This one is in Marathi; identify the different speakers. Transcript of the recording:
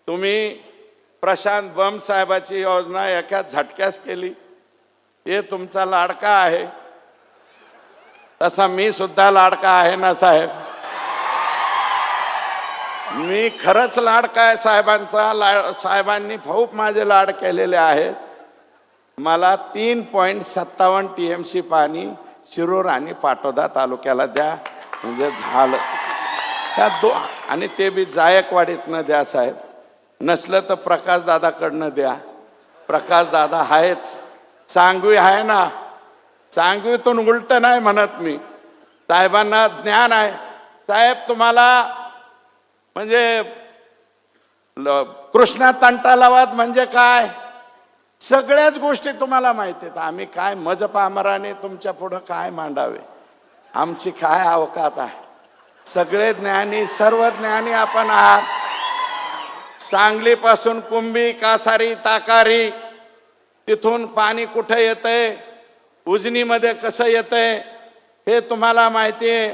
Speaker 1: तुम्ही प्रशांत बम साहेबाची योजना एका झटक्यास केली, हे तुमचा लाडका आहे। तसा मी सुद्धा लाडका आहे ना साहेब, मी खरंच लाडका आहे साहेबांचा। साहेबांनी खूप माझे लाड केलेले आहेत। मला 3.57 TMC पाणी शिरूर आणि पाटोदा तालुक्याला द्या, म्हणजे झालं। त्या आणि ते बी जायकवाडीतनं द्या साहेब, नसलं तर प्रकाश दादाकडनं द्या। प्रकाश दादा आहेच, सांगवी आहे ना, सांगवीतून उलट नाही म्हणत मी, साहेबांना ज्ञान आहे। साहेब तुम्हाला म्हणजे कृष्णा तंटालावाद म्हणजे काय, सगळ्याच गोष्टी तुम्हाला माहिती आहेत। आम्ही काय मजपामराने तुमच्या पुढं काय मांडावे, आमची काय अवकात आहे। सगळे ज्ञानी, सर्व ज्ञानी आपण आहात। सांगलीपासून कुंभी, कासारी, ताकारी, तिथून पाणी कुठे येतंय, उजनीमध्ये कसं येतंय हे तुम्हाला माहिती आहे।